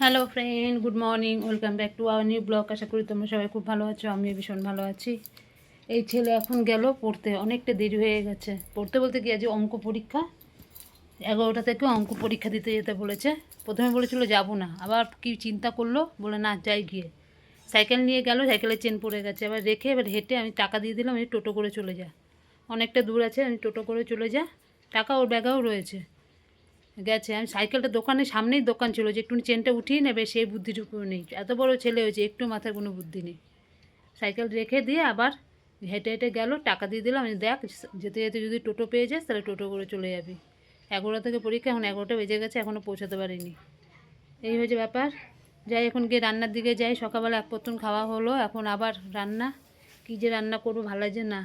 Hello friend, good morning, welcome back to our new blog. আশা করি তোমরা সবাই খুব ভালো আছো, আমিও ভীষণ ভালো আছি। এই ছেলে এখন গেল পড়তে, অনেকটা দেরি হয়ে গেছে। পড়তে বলতে কি, আজ অঙ্ক পরীক্ষা, 11টা থেকে অঙ্ক পরীক্ষা দিতে যেতে বলেছে। প্রথমে বলেছিল যাব না, আবার কি চিন্তা করলো, বলে না যাই গিয়ে। সাইকেল নিয়ে গেল, সাইকেলের চেন পড়ে গেছে, আবার রেখে এবার হেঁটে আমি টাকা দিয়ে দিলাম, আমি টোটো করে চলে যা, অনেকটা দূর আছে, আমি টোটো করে চলে যা, টাকা ওর ব্যাগেও রয়েছে। গেছে, আমি সাইকেলটা দোকানের সামনেই দোকান ছিল, যে একটু চেনটা উঠিয়ে নেবে সেই বুদ্ধিটুকু নেই। এত বড় ছেলে হয়েছে, একটু মাথায় কোনো বুদ্ধি নেই। সাইকেল রেখে দিয়ে আবার হেঁটে হেঁটে গেল, টাকা দিয়ে দিলাম, আমি দেখ যেতে যেতে যদি টোটো পেয়ে যাস তাহলে টোটো করে চলে যাবি। 11টা থেকে পরীক্ষা, এখন 11টা বেজে গেছে, এখনও পৌঁছাতে পারিনি। এই হয়েছে ব্যাপার। যাই এখন গিয়ে রান্নার দিকে যাই। সকালবেলা এক পত্তন খাওয়া হলো, এখন আবার রান্না। কী যে রান্না করবো ভালো লাগছে না,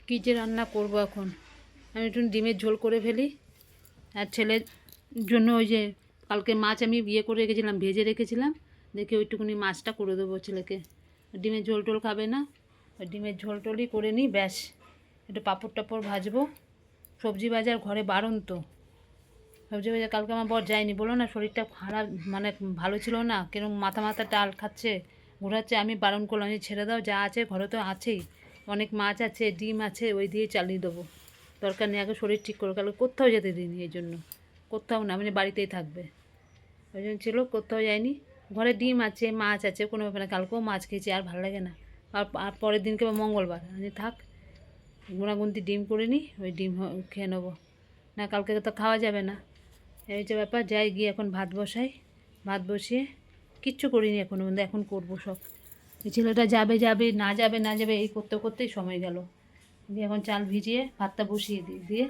কী যে রান্না করবো এখন। আমি একটু ডিমের ঝোল করে ফেলি, আর ছেলের জন্য ওই যে কালকে মাছ আমি করে রেখেছিলাম, ভেজে রেখেছিলাম, দেখে ওইটুকুনি মাছটা করে দেবো ছেলেকে। ডিমের ঝোল টোল খাবে না, ওই ডিমের ঝোল টোলই করে নিই, ব্যাস। একটু পাঁপড় টাপড় ভাজবো। সবজি বাজার ঘরে বারণ তো, সবজি বাজার কালকে আমার বর যায়নি, বলো না শরীরটা খারাপ, মানে ভালো ছিল না, কিরকম মাথা মাথা টাল খাচ্ছে, ঘোরাচ্ছে। আমি বারণ করলাম, যে ছেড়ে দাও, যা আছে ঘরে তো আছেই, অনেক মাছ আছে, ডিম আছে, ওই দিয়ে চালিয়ে দেবো, দরকার নেই, আগে শরীর ঠিক করো। কালকে কোথাও যেতে দিইনি, এই জন্য কোথাও না, মানে বাড়িতেই থাকবে, ওই জন্য ছিল, কোথাও যায়নি। ঘরে ডিম আছে, মাছ আছে, কোনো ব্যাপার না, কালকেও মাছ খেয়েছি, আর ভালো লাগে না। আর পরের দিনকে মঙ্গলবার, আমি থাক গুণাগুন্তি ডিম করে নিই, ওই ডিম খেয়ে নেবো, না কালকে তো খাওয়া যাবে না। এই যে ব্যাপার। যাই গিয়ে এখন ভাত বসাই, ভাত বসিয়ে, কিচ্ছু করিনি এখনো, কিন্তু এখন করবো সব। এই ছেলেটা যাবে যাবে না যাবে না যাবে, এই করতে করতেই সময় গেল। দিয়ে এখন চাল ভিজিয়ে ভাতটা বসিয়ে দিই, দিয়ে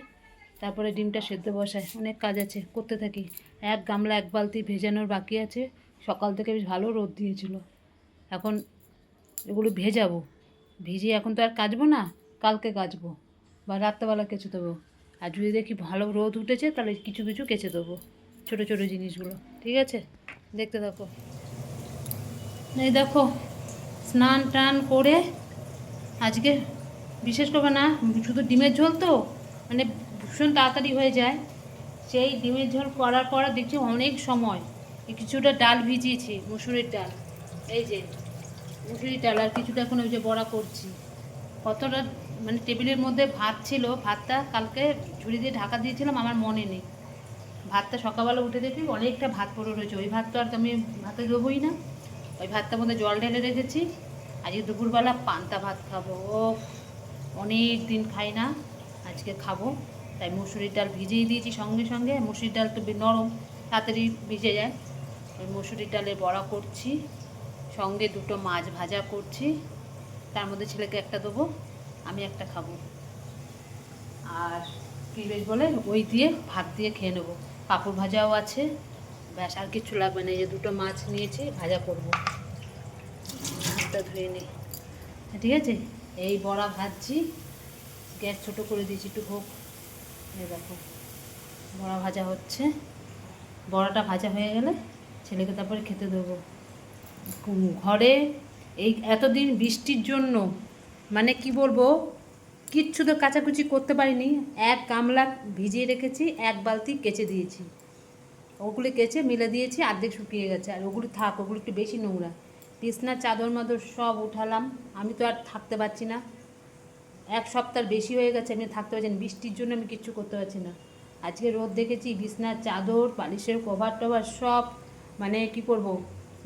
তারপরে ডিমটা সেদ্ধ বসাই। অনেক কাজ আছে, করতে থাকি। এক গামলা এক বালতি ভেজানোর বাকি আছে, সকাল থেকে বেশ ভালো রোদ দিয়েছিল। এখন এগুলো ভেজাবো, ভিজিয়ে এখন তো আর কাচবো না, কালকে কাচবো বা রাত্রেবেলা কেচে দেবো। আর যদি দেখি ভালো রোদ উঠেছে তাহলে কিছু কিছু কেচে দেবো, ছোটো ছোটো জিনিসগুলো। ঠিক আছে, দেখতে থাকো। এই দেখো, স্নান টান করে আজকে বিশেষ করে না, শুধু ডিমের ঝোল তো, মানে ভীষণ তাড়াতাড়ি হয়ে যায়। সেই ডিমের ঝোল করার পর দেখছি অনেক সময়, কিছুটা ডাল ভিজিয়েছি, মুসুরির ডাল, এই যে মুসুরির ডাল, আর কিছুটা এখন ওই যে বড়া করছি। কতটা মানে টেবিলের মধ্যে ভাত ছিল, ভাতটা কালকে ঝুড়ি দিয়ে ঢাকা দিয়েছিলাম, আমার মনে নেই। ভাতটা সকালবেলা উঠে দেখি অনেকটা ভাত পড়ে রয়েছে, ওই ভাত তো আর আমি ভাতে দেবোই না, ওই ভাতটার মধ্যে জল ঢেলে রেখেছি। আজকে দুপুরবেলা পান্তা ভাত খাবো, ও অনেক দিন খাই না, আজকে খাবো। তাই মুসুরির ডাল ভিজিয়ে দিয়েছি সঙ্গে সঙ্গে, মুসুরির ডাল তো নরম, তাড়াতাড়ি ভিজে যায়। ওই মুসুরির ডালের বড়া করছি, সঙ্গে দুটো মাছ ভাজা করছি, তার মধ্যে ছেলেকে একটা দেবো, আমি একটা খাবো। আর কী বেশ বলে, ওই দিয়ে ভাত দিয়ে খেয়ে নেবো। পাঁপড় ভাজাও আছে, ব্যাস, আর কিছু লাগবে না। এই যে দুটো মাছ নিয়েছি, ভাজা করবো। হাতটা ধুয়ে নিই, ঠিক আছে। এই বড়া ভাজছি, গ্যাস ছোটো করে দিয়েছি, একটু হোক। এই দেখো, বড়া ভাজা হচ্ছে, বড়াটা ভাজা হয়ে গেলে ছেলেকে তারপরে খেতে দেবো। ঘরে এই এতদিন বৃষ্টির জন্য, মানে কি বলবো, কিচ্ছু তো কাচাকুচি করতে পারিনি। এক গামলা ভিজিয়ে রেখেছি, এক বালতি কেচে দিয়েছি, ওগুলি কেচে মিলে দিয়েছি, অর্ধেক শুকিয়ে গেছে, আর ওগুলি থাক, ওগুলো একটু বেশি নোংরা। বিছনার চাদর মাদর সব উঠালাম, আমি তো আর থাকতে পারছি না, এক সপ্তাহ বেশি হয়ে গেছে, আমি থাকতে পারছি না, বৃষ্টির জন্য আমি কিচ্ছু করতে পারছি না। আজকে রোদ দেখেছি, বিছনার চাদর, বালিশের কভার টভার সব, মানে কি করব,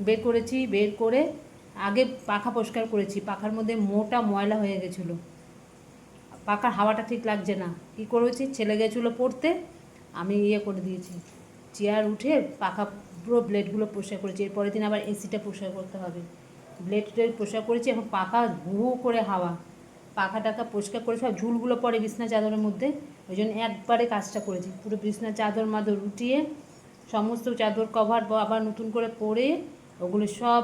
বের করেছি, বের করে আগে পাখা পরিষ্কার করেছি, পাখার মধ্যে মোটা ময়লা হয়ে গেছিলো, পাখার হাওয়াটা ঠিক লাগছে না। কী করেছি, ছেলে গেছিলো পড়তে, আমি করে দিয়েছি, চেয়ার উঠে পাখা পুরো ব্লেডগুলো পরিষ্কার করেছি। এরপরের দিন আবার এসিটা পরিষ্কার করতে হবে, ব্লেড টেড পরিষ্কার করেছি। এখন পাখা হু করে হাওয়া, পাখা টাকা পরিষ্কার করে সব ঝুলগুলো পড়ে বিছনা চাদরের মধ্যে, ওই জন্য একবারে কাজটা করেছি। পুরো বিছনা চাদর মাদর উঠিয়ে সমস্ত চাদর কভার আবার নতুন করে পরে ওগুলো সব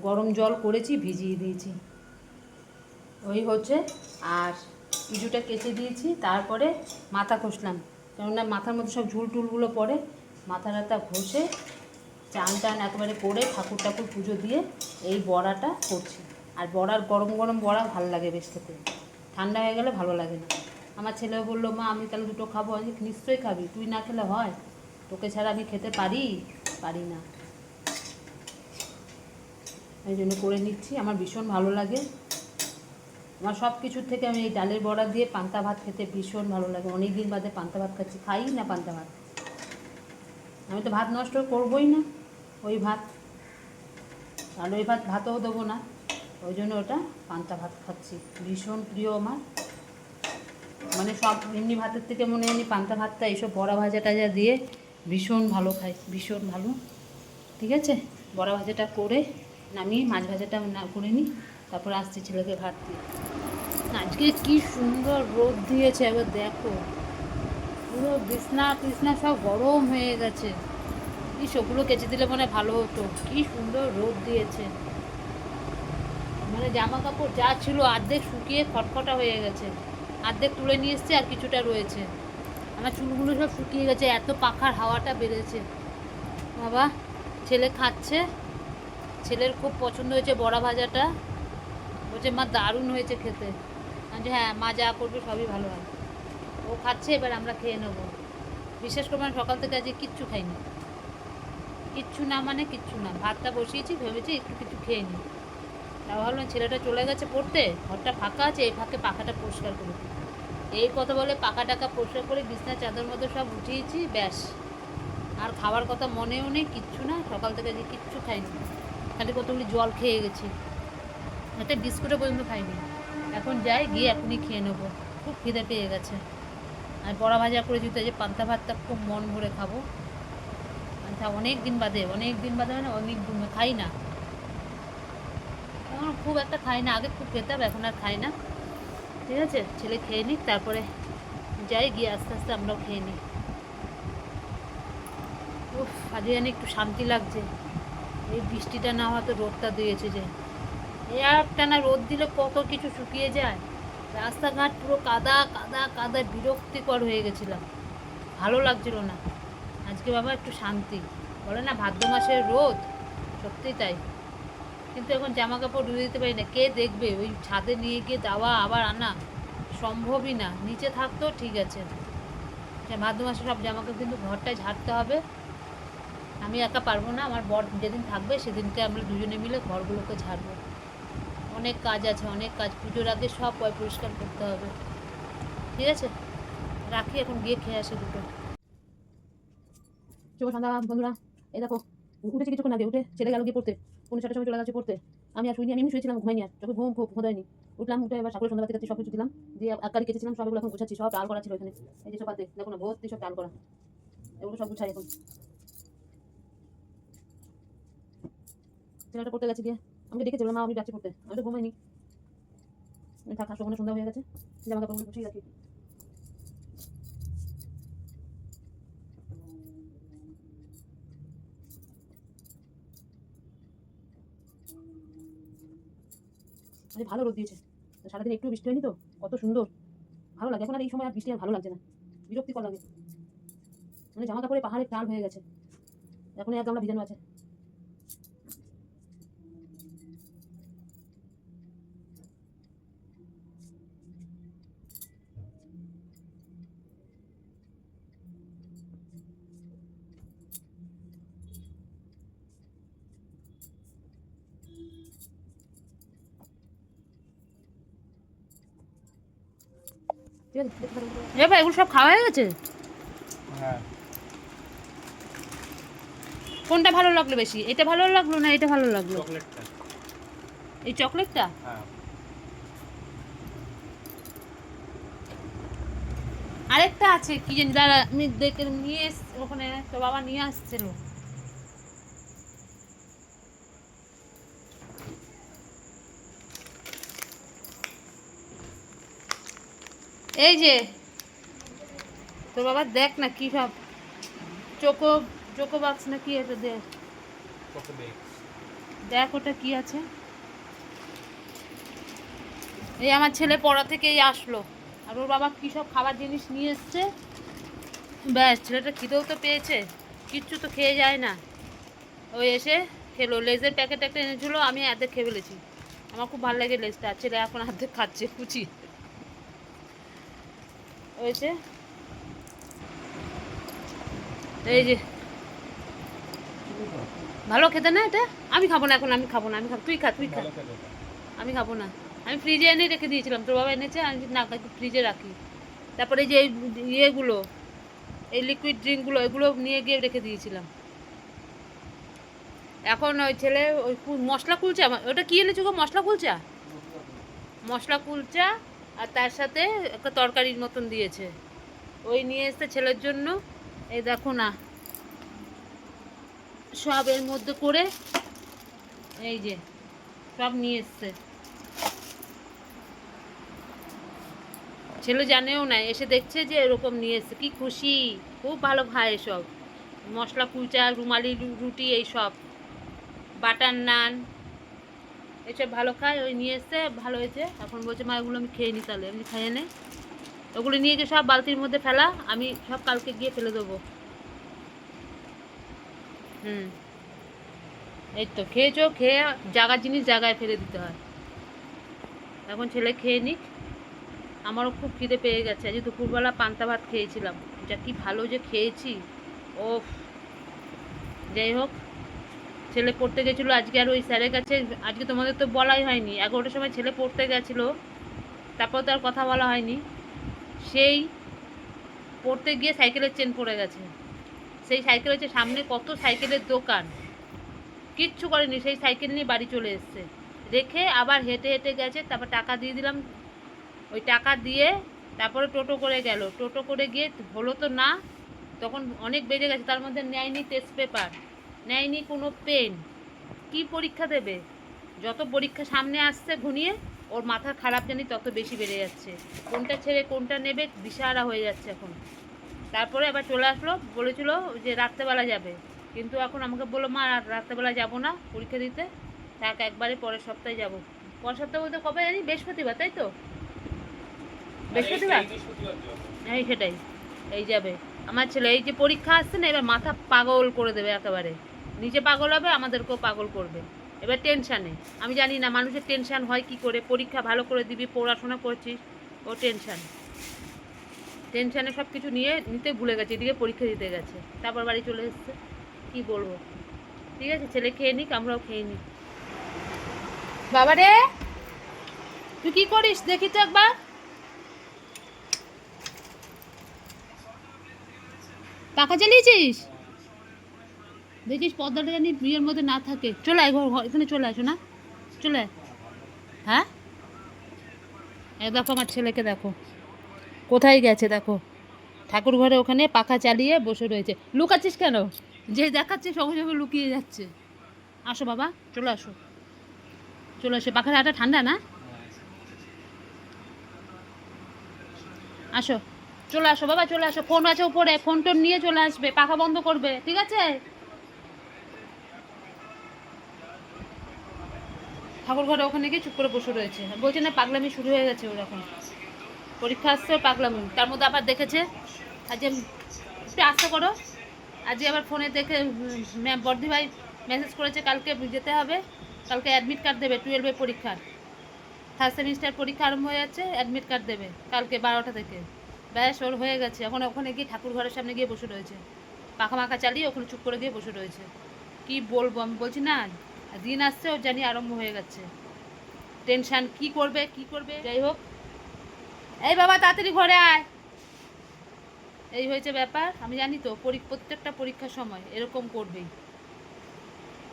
গরম জল করেছি, ভিজিয়ে দিয়েছি, ওই হচ্ছে। আর ইঁদুরটা কেচে দিয়েছি, তারপরে মাথা ঘষলাম, কেননা মাথার মধ্যে সব ঝুল টুলগুলো পড়ে, মাথা টাথা ঘষে চান টান একেবারে করে ঠাকুর ঠাকুর পুজো দিয়ে এই বড়াটা করছি। আর বড়ার গরম গরম বড়া ভালো লাগে বেশ খেতে, ঠান্ডা হয়ে গেলে ভালো লাগে না। আমার ছেলেও বললো, মা আমি তাহলে দুটো খাবো, আমি নিশ্চয়ই খাবি, তুই না খেলে হয়, তোকে ছাড়া আমি খেতে পারি না, এই জন্য করে নিচ্ছি। আমার ভীষণ ভালো লাগে, আমার সব কিছুর থেকে আমি এই ডালের বড়া দিয়ে পান্তা ভাত খেতে ভীষণ ভালো লাগে। অনেক দিন বাদে পান্তা ভাত খাচ্ছি, খাই না পান্তা ভাত, আমি তো ভাত নষ্ট করবই না, ওই ভাত আর ওই ভাতও দেবো না, ওই জন্য ওটা পান্তা ভাত খাচ্ছি। ভীষণ প্রিয় আমার, মানে সব এমনি ভাতের থেকে মনে হয় পান্তা ভাতটা এইসব বড়া ভাজা টাজা দিয়ে ভীষণ ভালো খাই, ভীষণ ভালো। ঠিক আছে, বড়া ভাজাটা করে নামিয়ে মাছ ভাজাটা না করে নিই, তারপর আসছি ছেলেকে ভাত দিয়ে। আজকে কি সুন্দর রোদ দিয়েছে, এবার দেখো পুরো বিছনা টিছনা সব গরম হয়ে গেছে। কি সবগুলো কেচে দিলে মনে ভালো হতো, কি সুন্দর রোদ দিয়েছে। মানে জামা কাপড় যা ছিল অর্ধেক শুকিয়ে খটখটা হয়ে গেছে, অর্ধেক তুলে নিয়ে এসছে আর কিছুটা রয়েছে। আমার চুলগুলো সব শুকিয়ে গেছে, এত পাখার হাওয়াটা বেড়েছে। বাবা ছেলে খাচ্ছে, ছেলের খুব পছন্দ হয়েছে বড়া ভাজাটা, বলছে মা দারুণ হয়েছে খেতে। আমি যে হ্যাঁ মা যা করবে সবই ভালো হয়। ও খাচ্ছে, এবার আমরা খেয়ে নেবো। বিশেষ করে মানে সকাল থেকে আজকে কিচ্ছু খাইনি, কিচ্ছু না মানে কিচ্ছু না, ভাতটা বসিয়েছি, ভেবেছি একটু কিছু খেয়ে নিই। তা ভাবলাম ছেলেটা চলে গেছে পড়তে, ঘরটা ফাঁকা আছে, এই ফাঁকে পাখাটা পরিষ্কার করে দিই। এই কথা বলে পাখা টাকা পরিষ্কার করে বিছনা চাদর মধ্যে সব উঠিয়েছি, ব্যাস। আর খাওয়ার কথা মনেও নেই, কিচ্ছু না, সকাল থেকে যে কিচ্ছু খাইনি, খালি কতগুলি জল খেয়ে গেছি, একটা বিস্কুটও পর্যন্ত খাইনি। এখন যাই, গিয়ে এখনই খেয়ে নেবো, খুব খিদে পেয়ে গেছে। আর বড়া ভাজা করে দিতে, যে পান্তা ভাতটা খুব মন ভরে খাবো। আচ্ছা অনেক দিন বাদে মানে অনেক দিন খাই না, এখন খুব একটা খাই না, আগে খুব খেতাম, এখন আর খাই না। ঠিক আছে, ছেলে খেয়ে নিক, তারপরে যাই, গিয়ে আস্তে আস্তে আমরাও খেয়ে নিই। উফ আজকে জানি একটু শান্তি লাগছে, এই বৃষ্টিটা না হয়তো রোদটা দিয়েছে, যে একটানা রোদ দিলে কত কিছু শুকিয়ে যায়। রাস্তাঘাট পুরো কাদা কাদা কাদা, বিরক্তিকর হয়ে গেছিলাম, ভালো লাগছিল না। আজকে বাবা একটু শান্তি, বলে না ভাদ্র মাসের রোদ, সত্যি তাই। কিন্তু এখন জামা কাপড় ধুয়ে দিতে পারি না, কে দেখবে, ওই ছাদে নিয়ে গিয়ে দেওয়া আবার আনা সম্ভবই না। নিচে থাকতেও ঠিক আছে, ভাদ্র মাসে সব জামা কাপড় কিন্তু ঘরটায় ঝাড়তে হবে, আমি একা পারবো না, আমার বর যেদিন থাকবে সেদিনকে আমরা দুজনে মিলে ঘরগুলোকে ঝাড়বো। অনেক কাজ আছে, অনেক কাজ, পুজোর আগে সব পরিষ্কার করতে হবে। ঠিক আছে, রাখি, এখন গিয়ে খেয়ে আসে দুটো। শুভ সন্ধ্যা বন্ধুরা, এই দেখো উঠেছি কিছুক্ষণ আগে, উঠে ছেলে গেল গিয়ে পড়তে, 6:30 সময় চলে গেছে পড়তে। আমি আর শুইনি, আমি এমনি শুয়েছিলাম, ঘুমাইনি, আর চোখে ঘুম খুব হয়নি। উঠলাম, উঠে এবার ঠাকুরের সন্ধ্যা বাতি সব কিছু দিলাম, দিয়ে আকারি কেটেছিলাম, সবগুলো এখন গুছাচ্ছি, সব ডাল করা ছিল এখানে, এই যে সব পাতে দেখো না ভর্তি সব ডাল করা, এগুলো সব গুছাই এখন। ছেলেটা পড়তে গেছে, গিয়ে আমাকে ডেকেছিল, মা আমি যাচ্ছি পড়তে, আমি তো ঘুমাইনি, থাকা সন্ধ্যা সন্ধ্যা হয়ে গেছে, জামা কাপড়গুলো গুছিয়ে রাখি। আরে ভালো রোদ দিয়েছে, সারাদিন একটু বৃষ্টি হয়নি তো, কত সুন্দর ভালো লাগে। এখন আর এই সময় আর বৃষ্টি আর ভালো লাগছে না, বিরক্তিকর লাগে, মানে জামা কাপড়ে পাহাড়ের টাল হয়ে গেছে, এখন এক গামলা ভিজানো আছে। এ ভাই এগুলো সব খাওয়া হয়ে গেছে? হ্যাঁ। কোনটা ভালো লাগলো বেশি, এটা ভালো লাগলো না এটা ভালো লাগলো? চকলেটটা। এই চকলেটটা? হ্যাঁ। আরেকটা আছে কি জানি, দাঁড়া আমি দেখে নিয়ে ওখানে তো বাবা নিয়ে আসছিল। এই যে তোর বাবা দেখ না কি সব চোকো চোকো বাক্স না কি এটা, দেখ দেখ ওটা কি আছে। এই আমার ছেলে পড়া থেকেই আসলো, আর ওর বাবা কী সব খাবার জিনিস নিয়ে এসছে, ব্যাস ছেলেটা খিদেও তো পেয়েছে, কিচ্ছু তো খেয়ে যায় না, ওই এসে খেলো। লেজের প্যাকেট একটা এনেছিলো, আমি অর্ধেক খেয়ে ফেলেছি, আমার খুব ভালো লাগে লেজটা, ছেলে এখন অর্ধেক খাচ্ছে কুচি হয়েছে। এই যে ভালো খেতে না এটা, আমি খাবো না এখন, আমি খাবো না, আমি খাবো, তুই খা তুই খা, আমি খাবো না। আমি ফ্রিজে এনে রেখে দিয়েছিলাম, তোর বাবা এনেছে, আমি না ফ্রিজে রাখি। তারপরে যে এই ইয়েগুলো, এই লিকুইড ড্রিঙ্কগুলো, এগুলো নিয়ে গিয়ে রেখে দিয়েছিলাম। এখন ওই ছেলে ওই মশলা কুলচা, ওটা কি এনেছো গো? মশলা কুলচা, মশলা কুলচা আর তার সাথে একটা তরকারির মতন দিয়েছে, ওই নিয়ে এসছে ছেলের জন্য। এই দেখো না, সব এর মধ্যে করে এই যে সব নিয়ে এসছে। ছেলে জানেও না, এসে দেখছে যে এরকম নিয়ে এসছে, কি খুশি, খুব ভালো খায় এসব, মশলা কুলচা, রুমালি রুটি, এইসব বাটার নান, এসব ভালো খায়। ওই নিয়ে এসছে, ভালো হয়েছে। এখন বলছে মা এগুলো আমি খেয়ে নিই, তাহলে আমি খাইয়ে নে। ওগুলো নিয়ে গিয়ে সব বালতির মধ্যে ফেলা, আমি সব কালকে গিয়ে ফেলে দেবো। এই তো খেয়েছো, খেয়ে জায়গার জিনিস জায়গায় ফেলে দিতে হয়। এখন ছেলে খেয়ে নিক, আমারও খুব খিদে পেয়ে গেছে। আজ দুপুরবেলা পান্তা ভাত খেয়েছিলাম, যা কি ভালো যে খেয়েছি। ও যাই হোক, ছেলে পড়তে গেছিলো আজকে, আর ওই স্যারের কাছে, আজকে তোমাদের তো বলাই হয়নি, 11টার সময় ছেলে পড়তে গেছিলো, তারপর তো আর কথা বলা হয়নি। সেই পড়তে গিয়ে সাইকেলের চেন পড়ে গেছে। সেই সাইকেল হচ্ছে, সামনে কত সাইকেলের দোকান, কিচ্ছু করেনি, সেই সাইকেল নিয়ে বাড়ি চলে এসছে, রেখে আবার হেঁটে হেঁটে গেছে। তারপর টাকা দিয়ে দিলাম, ওই টাকা দিয়ে তারপরে টোটো করে গেল। টোটো করে গিয়ে হলো তো না, তখন অনেক বেজে গেছে। তার মধ্যে নেয়নি টেস্ট পেপার, নেয়নি কোনো পেন, কি পরীক্ষা দেবে? যত পরীক্ষা সামনে আসছে ঘনিয়ে, ওর মাথা খারাপ জানি তত বেশি বেড়ে যাচ্ছে, কোনটা ছেড়ে কোনটা নেবে দিশাহারা হয়ে যাচ্ছে এখন। তারপরে আবার চলে আসলো, বলেছিল যে রাত্রেবেলা যাবে, কিন্তু এখন আমাকে বললো মা রাত্রেবেলা যাবো না পরীক্ষা দিতে, থাক একবারে পরের সপ্তাহে যাবো। পরের সপ্তাহে বলতে কবে জানি? বৃহস্পতিবার, তাই তো? বৃহস্পতিবার, এই সেটাই, এই যাবে আমার ছেলে। এই যে পরীক্ষা আসছে না, এবার মাথা পাগল করে দেবে একেবারে, নিজে পাগল হবে, আমাদেরকেও পাগল করবে। এবার টেনশানে, আমি জানি না মানুষের টেনশান হয় কি করে, পরীক্ষা ভালো করে দিবি, পড়াশোনা করছিস, ও টেনশান, টেনশানে সব কিছু নিতে ভুলে গেছে, এদিকে পরীক্ষা দিতে গেছে, তারপর বাড়ি চলে এসছে। কি বলবো? ঠিক আছে, ছেলে খেয়ে নিক, আমরাও খেয়ে নিই। বাবা রে, তুই কি করিস দেখি তো একবার। পাখা চালিয়েছিস? দেখিস পর্দাটা জানি বিয়ের মধ্যে না থাকে। চলে আয়, এখানে চলে আসো না, চলে আয়। হ্যাঁ, দেখো আমার ছেলেকে, দেখো কোথায় গেছে, দেখো ঠাকুর ঘরে ওখানে পাখা চালিয়ে বসে রয়েছে। লুকাচ্ছিস কেন? যে দেখাচ্ছে সঙ্গে সঙ্গে লুকিয়ে যাচ্ছে। আসো বাবা, চলে আসো, চলে আসো, পাখার হাটা ঠান্ডা না, আসো, চলে আসো বাবা, চলে আসো। ফোন আছে উপরে, ফোন টোন নিয়ে চলে আসবে, পাখা বন্ধ করবে, ঠিক আছে? ঠাকুর ঘরে ওখানে গিয়ে চুপ করে বসে রয়েছে, বলছে না পাগলামি শুরু হয়ে গেছে ওর এখন, পরীক্ষা আসছে পাগলামি। তার মধ্যে আবার দেখেছে আজ, একটু আস্তে করো, আজকে আবার ফোনে দেখে বর্দি ভাই মেসেজ করেছে কালকে যেতে হবে, কালকে অ্যাডমিট কার্ড দেবে, 12 পরীক্ষার, থার্ড সেমিস্টার পরীক্ষা আরম্ভ হয়ে যাচ্ছে, অ্যাডমিট কার্ড দেবে কালকে 12টা থেকে। ব্যাস ওর হয়ে গেছে, এখন ওখানে গিয়ে ঠাকুর ঘরের সামনে গিয়ে বসে রয়েছে, পাখা মাখা চালিয়ে ওখানে চুপ করে গিয়ে বসে রয়েছে। কি বলবো, আমি বলছি না, দিন আসছে ওর জানি আরম্ভ হয়ে গেছে, টেনশান, কি করবে কি করবে। যাই হোক, এই বাবা তাড়াতাড়ি ঘরে আয়, এই হয়েছে ব্যাপার। আমি জানি তো প্রত্যেকটা পরীক্ষার সময় এরকম করবেই।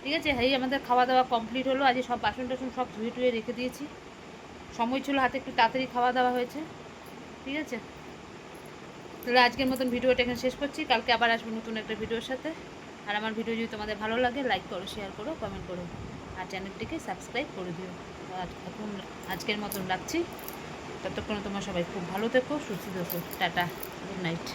ঠিক আছে, এই আমাদের খাওয়া দাওয়া কমপ্লিট হলো, আজ সব বাসন টাসন সব ধুয়ে টুয়ে রেখে দিয়েছি, সময় ছিল হাতে, একটু তাড়াতাড়ি খাওয়া দাওয়া হয়েছে। ঠিক আছে, তাহলে আজকের মতন ভিডিওটা এখানে শেষ করছি, কালকে আবার আসবো নতুন একটা ভিডিওর সাথে। আর আমার ভিডিও যদি তোমাদের ভালো লাগে, লাইক করো, শেয়ার করো, কমেন্ট করো, আর চ্যানেলটিকে সাবস্ক্রাইব করে দিও। এখন আজকের মতন রাখছি, ততক্ষণে তোমরা সবাই খুব ভালো থেকো, সুস্থ থেকো, টাটা, গুড নাইট।